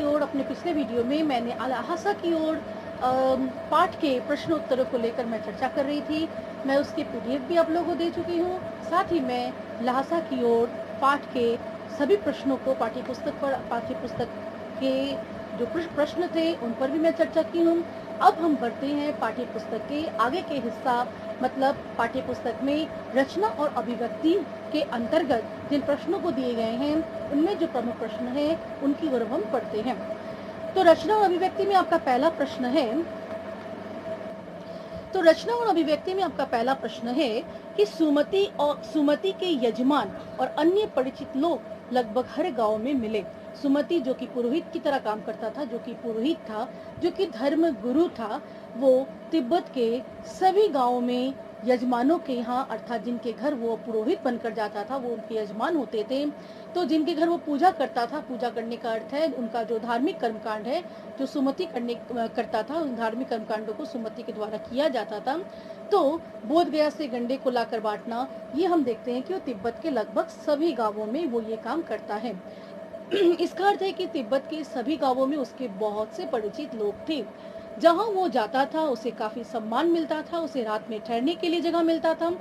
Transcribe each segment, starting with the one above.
की ओर अपने पिछले वीडियो में मैंने लहासा की ओर पाठ के प्रश्न उत्तरों को लेकर मैं चर्चा कर रही थी। मैं उसके पीडीएफ भी आप लोगों को दे चुकी हूँ। साथ ही मैं लहासा की ओर पाठ के सभी प्रश्नों को पाठ्यपुस्तक के जो प्रश्न थे उन पर भी मैं चर्चा की हूँ। अब हम बढ़ते हैं पाठ्यपुस्तक के आगे के हिस्सा, मतलब पाठ्यपुस्तक में रचना और अभिव्यक्ति के अंतर्गत जिन प्रश्नों को दिए गए हैं उनमें जो प्रमुख प्रश्न हैं उनकी ओर हम पढ़ते हैं। तो रचना और अभिव्यक्ति में आपका पहला प्रश्न है कि सुमति के यजमान और अन्य परिचित लोग लगभग हर गांव में मिले। सुमति जो कि पुरोहित की तरह काम करता था, जो कि पुरोहित था, जो कि धर्म गुरु था, वो तिब्बत के सभी गांवों में यजमानों के यहाँ, अर्थात जिनके घर वो पुरोहित बनकर जाता था वो उनके यजमान होते थे। तो जिनके घर वो पूजा करता था, पूजा करने का अर्थ है उनका जो धार्मिक कर्मकांड है जो सुमति करता था, उन धार्मिक कर्मकांडों को सुमति के द्वारा किया जाता था। तो बोध गया से गंडे को लाकर बांटना, ये हम देखते हैं कि वो तिब्बत के लगभग सभी गांवों में वो ये काम करता है। इसका अर्थ है कि तिब्बत के सभी गांवों में उसके बहुत से परिचित लोग थे। जहां वो जाता था उसे काफी सम्मान मिलता था, उसे रात में ठहरने के लिए जगह मिलता था,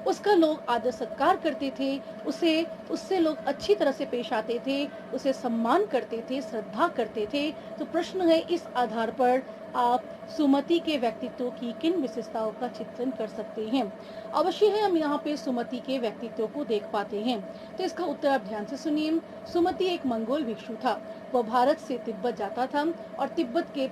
उसका लोग आदर सत्कार करते थे, उससे लोग अच्छी तरह से पेश आते थे, उसे सम्मान करते थे, श्रद्धा करते थे। तो प्रश्न है, इस आधार पर आप सुमति के व्यक्तित्व की किन विशेषताओं का चित्रण कर सकते हैं? अवश्य है हम यहाँ पे सुमति के व्यक्तित्व को देख पाते हैं। तो इसका उत्तर आप ध्यान से सुनिए। सुमति एक मंगोल भिक्षु था। वह भारत से तिब्बत जाता था और तिब्बत के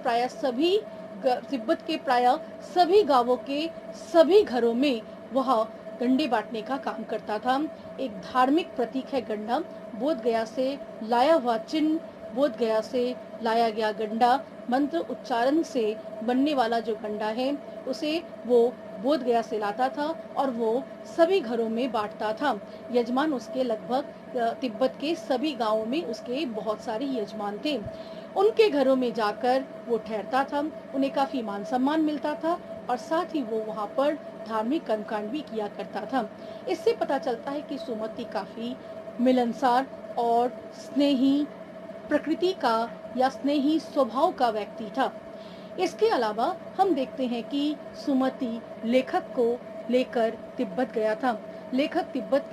प्राय सभी गांवों के सभी घरों में वह गंडे बांटने का काम करता था। एक धार्मिक प्रतीक है गंडा। बोध गया से लाया हुआ चिन्ह, बोध गया से लाया गया गंडा, मंत्र उच्चारण से बनने वाला जो गंडा है उसे वो बोध गया से लाता था और वो सभी घरों में बांटता था। यजमान उसके लगभग तिब्बत के सभी गांवों में उसके बहुत सारे यजमान थे। उनके घरों में जाकर वो ठहरता था, उन्हें काफी मान सम्मान मिलता था और साथ ही वो वहाँ पर धार्मिक कर्मकांड भी किया करता था। इससे पता चलता है कि सुमति काफी मिलनसार और स्नेही प्रकृति का या स्नेही स्वभाव का व्यक्ति था। इसके अलावा हम देखते हैं कि सुमति लेखक को लेकर तिब्बत गया था। लेखक तिब्बत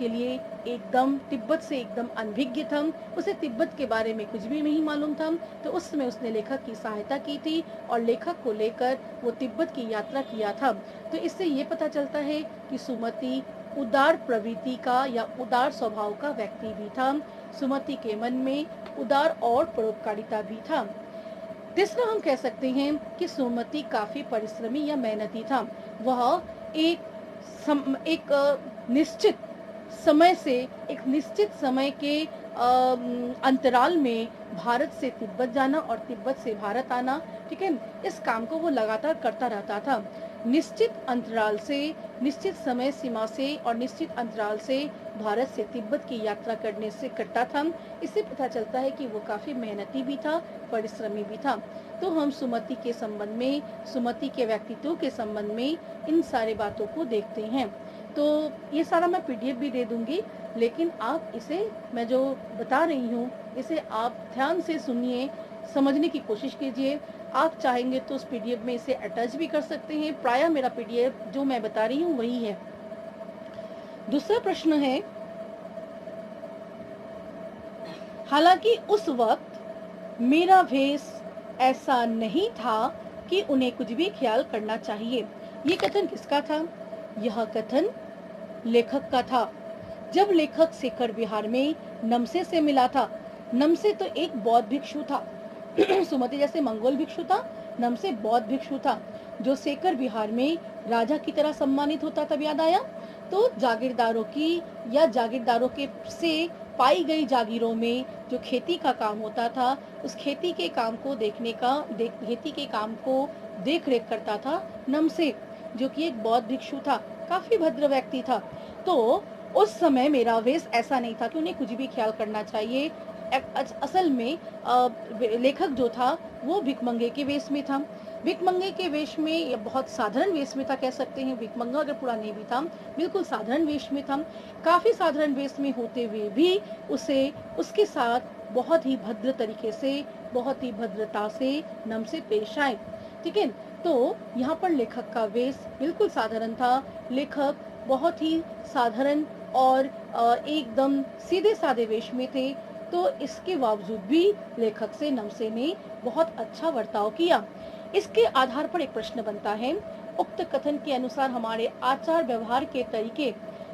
से एकदम अनभिज्ञ था। उसे तिब्बत के बारे में कुछ भी नहीं मालूम था। तो उस समय उसने लेखक की सहायता की थी और लेखक को लेकर वो तिब्बत की यात्रा किया था। तो इससे ये पता चलता है कि सुमति उदार प्रवृत्ति का या उदार स्वभाव का व्यक्ति भी था। सुमति के मन में उदार और परोपकारिता भी था। तीसरा हम कह सकते हैं कि सुमति काफी परिश्रमी या मेहनती था। वह एक निश्चित समय के अंतराल में भारत से तिब्बत जाना और तिब्बत से भारत आना, ठीक है, इस काम को वो लगातार करता रहता था। निश्चित समय सीमा से और निश्चित अंतराल से भारत से तिब्बत की यात्रा करता था। इससे पता चलता है कि वो काफी मेहनती भी था, परिश्रमी भी था। तो हम सुमति के संबंध में, सुमति के व्यक्तित्व के संबंध में इन सारे बातों को देखते हैं। तो ये सारा मैं पीडीएफ भी दे दूंगी, लेकिन आप इसे, मैं जो बता रही हूँ, इसे आप ध्यान से सुनिए, समझने की कोशिश कीजिए। आप चाहेंगे तो उस पीडीएफ में इसे अटैच भी कर सकते हैं। प्रायः मेरा पीडीएफ जो मैं बता रही हूँ वही है। दूसरा प्रश्न है, हालांकि उस वक्त मेरा भेष ऐसा नहीं था कि उन्हें कुछ भी ख्याल करना चाहिए। ये कथन किसका था? यह कथन लेखक का था। जब लेखक सेकर विहार में नमसे से मिला था, नमसे तो एक बौद्ध भिक्षु था। सुमति जैसे मंगोल भिक्षु था, नमसे बौद्ध भिक्षु था, जो सेकर विहार में राजा की तरह सम्मानित होता। तब याद आया, तो जागीरदारों के से पाई गई जागीरों में जो खेती का काम होता था, उस खेती के काम को देख रेख करता था नमसे, जो कि एक बौद्ध भिक्षु था, काफी भद्र व्यक्ति था। तो उस समय मेरा वेश ऐसा नहीं था कि उन्हें कुछ भी ख्याल करना चाहिए। असल में लेखक जो था वो भिखमंगे के वेश में था। भिखमंगे के वेश में, या बहुत साधारण वेश में था कह सकते हैं, भिखमंगा अगर पूरा नहीं भी था, बिल्कुल साधारण वेश में था। काफी साधारण वेश में होते हुए भी उसके साथ बहुत ही भद्र तरीके से, बहुत ही भद्रता से नम से पेश आए। ठीक है, तो यहाँ पर लेखक का वेश बिल्कुल साधारण था। लेखक बहुत ही साधारण और एकदम सीधे साधे वेश में थे, तो इसके बावजूद भी लेखक से नमसे ने बहुत अच्छा बर्ताव किया। इसके आधार पर एक प्रश्न बनता है, उक्त कथन के अनुसार हमारे आचार व्यवहार के तरीके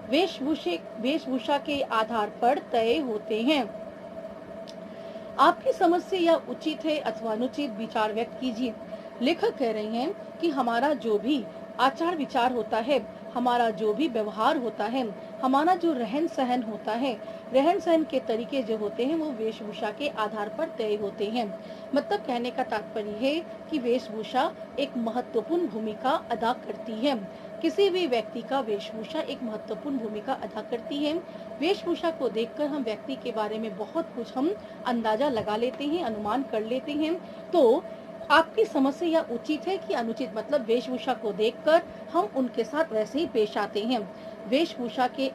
वेशभूषा के आधार पर तय होते हैं। आपकी समझ से यह उचित है अथवा अनुचित, विचार व्यक्त कीजिए। लेखक कह रहे हैं कि हमारा जो भी आचार विचार होता है, हमारा जो भी व्यवहार होता है, हमारा जो रहन सहन होता है, रहन सहन के तरीके जो होते हैं वो वेशभूषा के आधार पर तय होते हैं। मतलब कहने का तात्पर्य है कि वेशभूषा एक महत्वपूर्ण भूमिका अदा करती है। किसी भी व्यक्ति का वेशभूषा एक महत्वपूर्ण भूमिका अदा करती है। वेशभूषा को देखकर हम व्यक्ति के बारे में बहुत कुछ हम अंदाजा लगा लेते हैं, अनुमान कर लेते हैं। तो आपकी समझ से यह उचित है कि अनुचित, मतलब वेशभूषा को देखकर हम उनके साथ वैसे ही पेश आते हैं। वेशभूषा के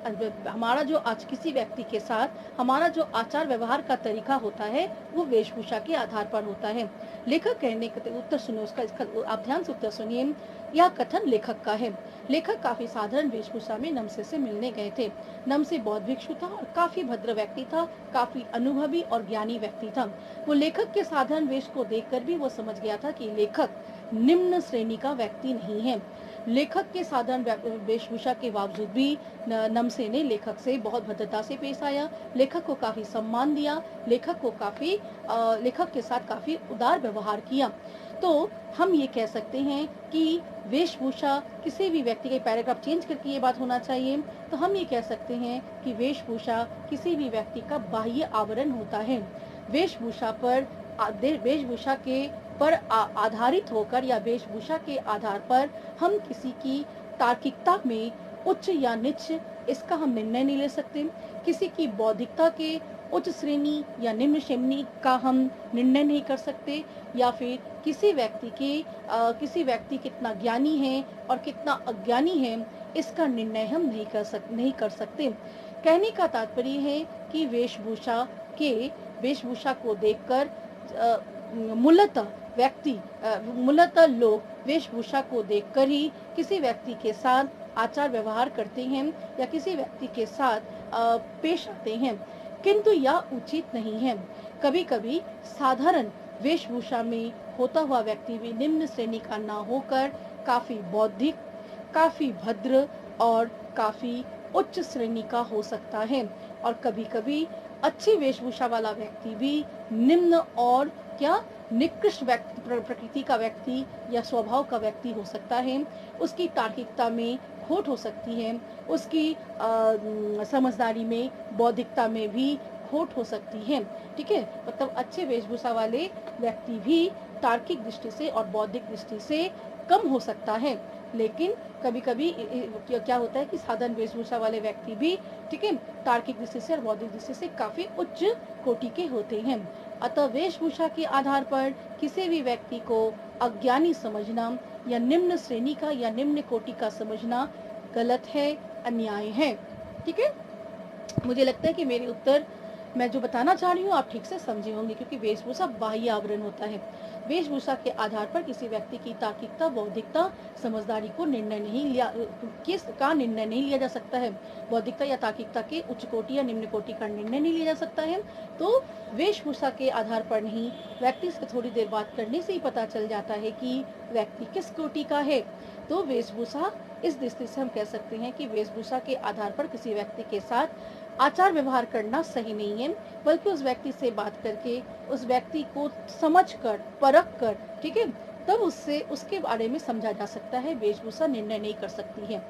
हमारा जो आज किसी व्यक्ति के साथ हमारा जो आचार व्यवहार का तरीका होता है वो वेशभूषा के आधार पर होता है। लेखक कहने का उत्तर सुनिए, इसका आप ध्यान से उत्तर सुनिए। यह कथन लेखक का है। लेखक काफी साधारण वेशभूषा में नमसे से मिलने गए थे। नमसे बौद्ध भिक्षु था और काफी भद्र व्यक्ति था, काफी अनुभवी और ज्ञानी व्यक्ति था। वो लेखक के साधारण वेश को देखकर भी वो समझ गया था कि लेखक निम्न श्रेणी का व्यक्ति नहीं है। लेखक के साधारण वेशभूषा के बावजूद भी नमसे ने लेखक से बहुत भद्रता से पेश आया, लेखक को काफी सम्मान दिया, लेखक के साथ काफी उदार व्यवहार किया। तो हम ये कह सकते हैं कि वेशभूषा किसी भी व्यक्ति के, पैराग्राफ चेंज करके ये बात होना चाहिए, तो हम ये कह सकते हैं कि वेशभूषा किसी भी व्यक्ति का बाह्य आवरण होता है। वेशभूषा के पर आधारित होकर या वेशभूषा के आधार पर हम किसी की तार्किकता में उच्च या नीच, इसका हम निर्णय नहीं ले सकते। किसी की बौद्धिकता के उच्च श्रेणी या निम्न श्रेणी का हम निर्णय नहीं कर सकते, या फिर किसी व्यक्ति कितना ज्ञानी है और कितना अज्ञानी है, इसका निर्णय हम नहीं कर सकते। कहने का तात्पर्य है कि वेशभूषा को देखकर मूलतः लोग वेशभूषा को देखकर ही किसी व्यक्ति के साथ आचार व्यवहार करते हैं या किसी व्यक्ति के साथ पेश आते हैं, किंतु यह उचित नहीं है। कभी कभी साधारण वेशभूषा में होता हुआ व्यक्ति भी निम्न श्रेणी का ना होकर काफी बौद्धिक, काफी भद्र और काफी उच्च श्रेणी का हो सकता है। और कभी कभी अच्छी वेशभूषा वाला व्यक्ति भी निम्न और निकृष्ट प्रकृति का व्यक्ति या स्वभाव का व्यक्ति हो सकता है। उसकी तार्किकता में खोट हो सकती है, उसकी समझदारी में, बौद्धिकता में भी खोट हो सकती है। ठीक है, मतलब अच्छे वेशभूषा वाले व्यक्ति भी तार्किक दृष्टि से और बौद्धिक दृष्टि से कम हो सकता है, लेकिन कभी कभी क्या होता है कि साधारण वेशभूषा वाले व्यक्ति भी, ठीक है, तार्किक दृष्टि से और बौद्धिक दृष्टि से काफी उच्च कोटि के होते हैं। अतः वेशभूषा के आधार पर किसी भी व्यक्ति को अज्ञानी समझना या निम्न श्रेणी का या निम्न कोटि का समझना गलत है, अन्याय है। ठीक है, मुझे लगता है कि मेरे उत्तर मैं जो बताना चाह रही हूँ आप ठीक से समझे होंगे, क्योंकि वेशभूषा बाह्य आवरण होता है। वेशभूषा के आधार पर किसी व्यक्ति की तार्किकता, बौद्धिकता, समझदारी को निर्णय नहीं लिया जा सकता है। बौद्धिकता या तार्किकता के उच्च कोटि या निम्न कोटि का निर्णय नहीं लिया जा सकता है। तो वेशभूषा के आधार पर नहीं, व्यक्ति से थोड़ी देर बात करने से ही पता चल जाता है कि व्यक्ति किस कोटि का है। तो वेशभूषा, इस दृष्टि से हम कह सकते हैं कि वेशभूषा के आधार पर किसी व्यक्ति के साथ आचार व्यवहार करना सही नहीं है, बल्कि उस व्यक्ति से बात करके, उस व्यक्ति को समझकर, परख कर, ठीक है, तब उसके बारे में समझा जा सकता है। वेशभूषा निर्णय नहीं कर सकती है।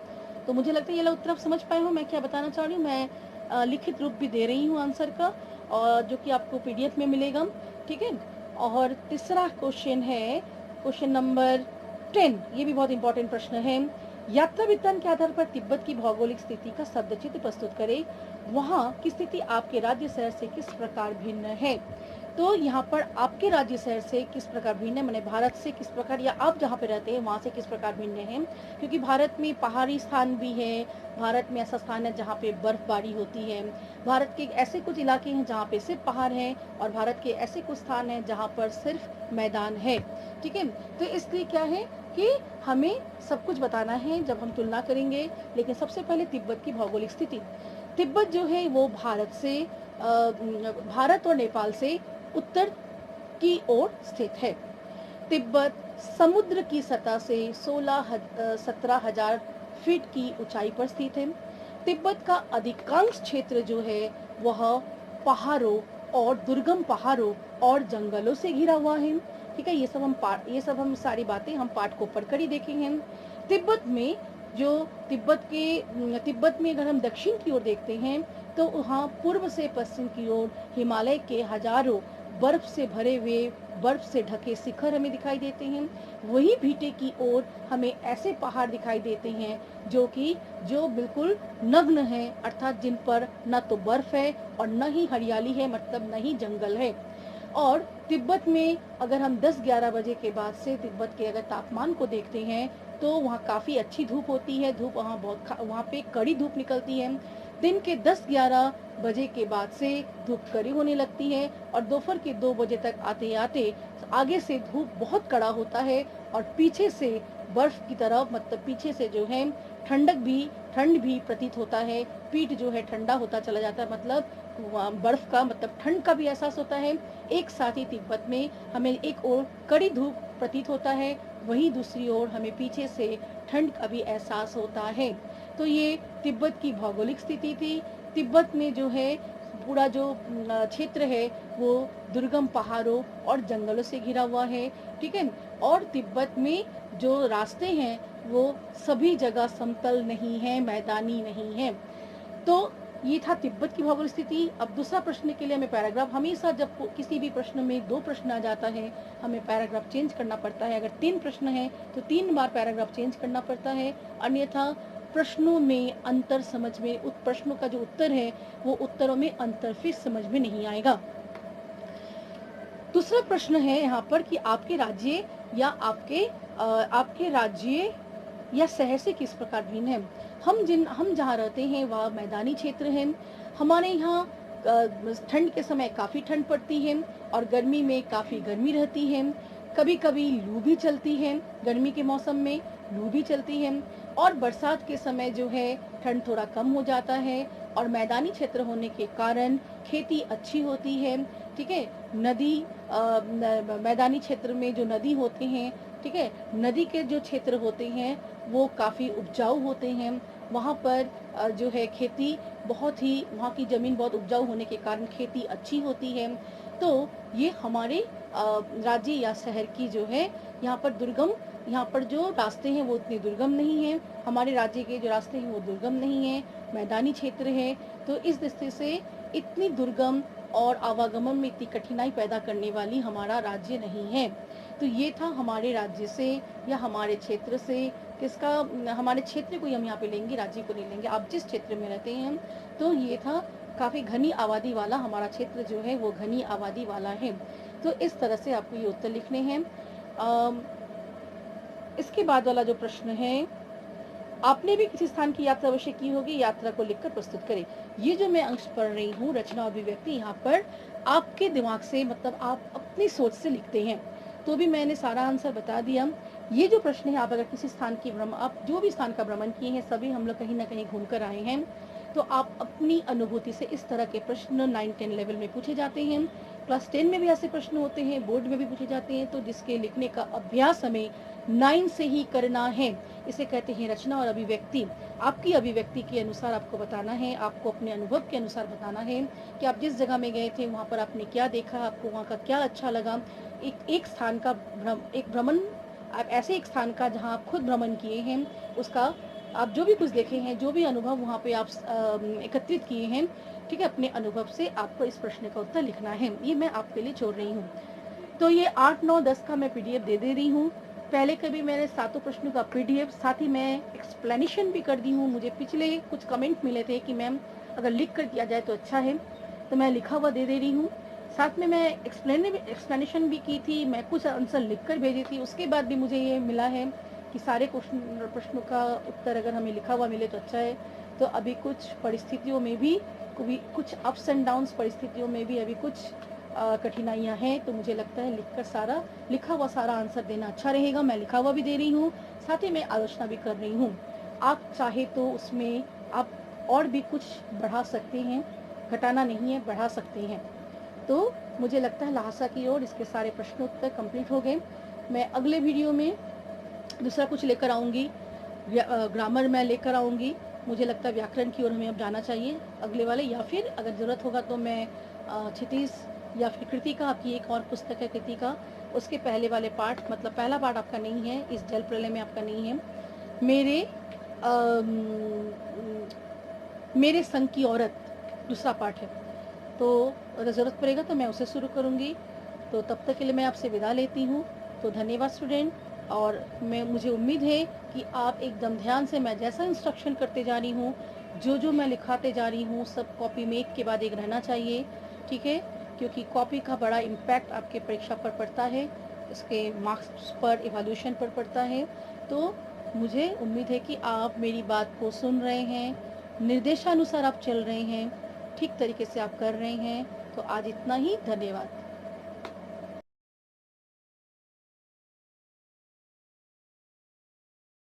तो मुझे लगता है ये लोग उत्तर समझ पाए हो मैं क्या बताना चाह रही हूँ। मैं लिखित रूप भी दे रही हूँ आंसर का, और जो कि आपको PDF में मिलेगा। ठीक है, और तीसरा क्वेश्चन है क्वेश्चन नंबर 10। ये भी बहुत इंपॉर्टेंट प्रश्न है। यात्रा वृत्तांत के आधार पर तिब्बत की भौगोलिक स्थिति का शब्द चित्र प्रस्तुत करें। वहाँ की स्थिति आपके राज्य शहर से किस प्रकार भिन्न है। तो यहाँ पर आपके राज्य शहर से किस प्रकार भिन्न है, माने भारत से किस प्रकार, या आप जहाँ पे रहते हैं वहाँ से किस प्रकार भिन्न है? क्योंकि भारत में पहाड़ी स्थान भी है, भारत में ऐसा स्थान है जहाँ पे बर्फबारी होती है, भारत के ऐसे कुछ इलाके हैं जहाँ पे सिर्फ पहाड़ हैं, और भारत के ऐसे कुछ स्थान हैं जहाँ पर सिर्फ मैदान है। ठीक है, तो इसलिए क्या है कि हमें सब कुछ बताना है जब हम तुलना करेंगे। लेकिन सबसे पहले तिब्बत की भौगोलिक स्थिति। तिब्बत जो है वो भारत और नेपाल से उत्तर की ओर स्थित है। तिब्बत समुद्र की सतह से 17,000 फीट की ऊंचाई पर स्थित है। तिब्बत का अधिकांश क्षेत्र जो है वह पहाड़ों और दुर्गम पहाड़ों और जंगलों से घिरा हुआ है। ठीक है, ये सब हम सारी बातें हम पाठ को पढ़कर ही देखेंगे। तिब्बत में जो तिब्बत में अगर हम दक्षिण की ओर देखते हैं तो वहाँ पूर्व से पश्चिम की ओर हिमालय के हजारों बर्फ से भरे हुए, बर्फ से ढके शिखर हमें दिखाई देते हैं। वही भीटे की ओर हमें ऐसे पहाड़ दिखाई देते हैं जो बिल्कुल नग्न हैं, अर्थात जिन पर न तो बर्फ है और न ही हरियाली है, मतलब न ही जंगल है। और तिब्बत में अगर हम 10-11 बजे के बाद से तिब्बत के अगर तापमान को देखते हैं तो वहाँ काफ़ी अच्छी धूप होती है। धूप वहाँ पे कड़ी धूप निकलती है। दिन के 10-11 बजे के बाद से धूप कड़ी होने लगती है, और दोपहर के 2 बजे तक आते आते आगे से धूप बहुत कड़ा होता है, और पीछे से बर्फ की तरफ, मतलब पीछे से जो है ठंड भी प्रतीत होता है। पीठ जो है ठंडा होता चला जाता है, मतलब बर्फ का, मतलब ठंड का भी एहसास होता है। एक साथ ही तिब्बत में हमें एक ओर कड़ी धूप प्रतीत होता है, वहीं दूसरी ओर हमें पीछे से ठंड का भी एहसास होता है। तो ये तिब्बत की भौगोलिक स्थिति थी। तिब्बत में जो है पूरा जो क्षेत्र है वो दुर्गम पहाड़ों और जंगलों से घिरा हुआ है। ठीक है, और तिब्बत में जो रास्ते हैं वो सभी जगह समतल नहीं है, मैदानी नहीं है। तो ये था तिब्बत की भौगोलिक स्थिति। अब दूसरा प्रश्न के लिए हमें पैराग्राफ, हमेशा जब किसी भी प्रश्न में 2 प्रश्न आ जाता है हमें पैराग्राफ चेंज करना पड़ता है। अगर 3 प्रश्न है तो 3 बार पैराग्राफ चेंज करना पड़ता है, अन्यथा प्रश्नों में अंतर समझ में, प्रश्नों का जो उत्तर है वो उत्तरों में अंतर फिर समझ में नहीं आएगा। दूसरा प्रश्न है यहाँ पर कि आपके राज्य या शहर से किस प्रकार भिन्न है। हम जहाँ रहते हैं वह मैदानी क्षेत्र है। हमारे यहाँ ठंड के समय काफ़ी ठंड पड़ती है और गर्मी में काफ़ी गर्मी रहती है। कभी कभी लू भी चलती है, गर्मी के मौसम में लू भी चलती है, और बरसात के समय जो है ठंड थोड़ा कम हो जाता है, और मैदानी क्षेत्र होने के कारण खेती अच्छी होती है। ठीक है, मैदानी क्षेत्र में जो नदी होते हैं, ठीक है, नदी के जो क्षेत्र होते हैं वो काफ़ी उपजाऊ होते हैं। वहाँ पर जो है खेती वहाँ की ज़मीन बहुत उपजाऊ होने के कारण खेती अच्छी होती है। तो ये हमारे राज्य या शहर की जो है यहाँ पर जो रास्ते हैं वो उतने दुर्गम नहीं हैं। हमारे राज्य के जो रास्ते हैं वो दुर्गम नहीं हैं, मैदानी क्षेत्र है। तो इस दृष्टि से इतनी दुर्गम और आवागमन में इतनी कठिनाई पैदा करने वाली हमारा राज्य नहीं है। तो ये था हमारे राज्य से या हमारे क्षेत्र से हमारे क्षेत्र को हम यहाँ पे लेंगे, राज्य को नहीं लेंगे। आप जिस क्षेत्र में रहते हैं, तो ये था काफ़ी घनी आबादी वाला हमारा क्षेत्र जो है वो घनी आबादी वाला है। तो इस तरह से आपको ये उत्तर लिखने हैं। इसके बाद वाला जो प्रश्न है, आपने भी किसी स्थान की यात्रा अवश्य की होगी, यात्रा को लिखकर प्रस्तुत करें। ये जो मैं अंश पढ़ रही हूँ रचना अभिव्यक्ति, यहाँ पर आपके दिमाग से, मतलब आप अपनी सोच से लिखते हैं। तो भी मैंने सारा आंसर बता दिया। ये जो प्रश्न है, आप अगर किसी स्थान की आप जो भी स्थान का भ्रमण किए हैं, सभी हम लोग कहीं ना कहीं घूम कर आए हैं, तो आप अपनी अनुभूति से इस तरह के प्रश्न 9-10 लेवल में पूछे जाते हैं। क्लास 10 में भी ऐसे प्रश्न होते हैं, बोर्ड में भी पूछे जाते हैं। तो जिसके लिखने का अभ्यास हमें 9 से ही करना है। इसे कहते हैं रचना और अभिव्यक्ति। आपकी अभिव्यक्ति के अनुसार आपको बताना है, आपको अपने अनुभव के अनुसार बताना है कि आप जिस जगह में गए थे वहाँ पर आपने क्या देखा, आपको वहाँ का क्या अच्छा लगा। एक स्थान का भ्रमण, आप ऐसे एक स्थान का जहाँ आप खुद भ्रमण किए हैं, उसका आप जो भी कुछ देखे हैं, जो भी अनुभव वहाँ पे आप एकत्रित किए हैं, ठीक है, अपने अनुभव से आपको इस प्रश्न का उत्तर लिखना है। ये मैं आपके लिए छोड़ रही हूँ। तो ये 8, 9, 10 का मैं PDF दे रही हूँ। पहले कभी मैंने 7 प्रश्नों का PDF, साथ ही मैं एक्सप्लेनेशन भी कर दी हूँ। मुझे पिछले कुछ कमेंट मिले थे कि मैम अगर लिख कर दिया जाए तो अच्छा है, तो मैं लिखा हुआ दे रही हूँ। साथ में मैं एक्सप्लेनेशन भी की थी, मैं कुछ आंसर लिख कर भेजी थी, उसके बाद भी मुझे ये मिला है कि सारे प्रश्नों का उत्तर अगर हमें लिखा हुआ मिले तो अच्छा है। तो अभी कुछ परिस्थितियों में भी कुछ अप्स एंड डाउन्स परिस्थितियों में भी अभी कुछ कठिनाइयाँ हैं, तो मुझे लगता है लिखा हुआ सारा आंसर देना अच्छा रहेगा। मैं लिखा हुआ भी दे रही हूँ, साथ ही मैं आलोचना भी कर रही हूँ। आप चाहे तो उसमें आप और भी कुछ बढ़ा सकते हैं, घटाना नहीं है, बढ़ा सकते हैं। तो मुझे लगता है लहासा की ओर इसके सारे प्रश्नोत्तर कंप्लीट हो गए। मैं अगले वीडियो में दूसरा कुछ लेकर आऊँगी, ग्रामर मैं लेकर आऊँगी। मुझे लगता है व्याकरण की ओर हमें अब जाना चाहिए अगले वाले, या फिर अगर ज़रूरत होगा तो मैं क्षितिज या फिर कृतिका, आपकी एक और पुस्तक है कृतिका, उसके पहले वाले पार्ट, मतलब पहला पार्ट आपका नहीं है, इस जल प्रलय में आपका नहीं है। मेरे मेरे संग की औरत दूसरा पार्ट है, तो अगर ज़रूरत पड़ेगा तो मैं उसे शुरू करूँगी। तो तब तक के लिए मैं आपसे विदा लेती हूँ। तो धन्यवाद स्टूडेंट, और मुझे उम्मीद है कि आप एकदम ध्यान से, मैं जैसा इंस्ट्रक्शन करते जा रही हूँ, जो मैं लिखाते जा रही हूँ, सब कॉपी में एक के बाद एक रहना चाहिए, ठीक है? क्योंकि कॉपी का बड़ा इम्पैक्ट आपके परीक्षा पर पड़ता है, इसके मार्क्स पर, इवैल्यूएशन पर पड़ता है। तो मुझे उम्मीद है कि आप मेरी बात को सुन रहे हैं, निर्देशानुसार आप चल रहे हैं, ठीक तरीके से आप कर रहे हैं। तो आज इतना ही, धन्यवाद।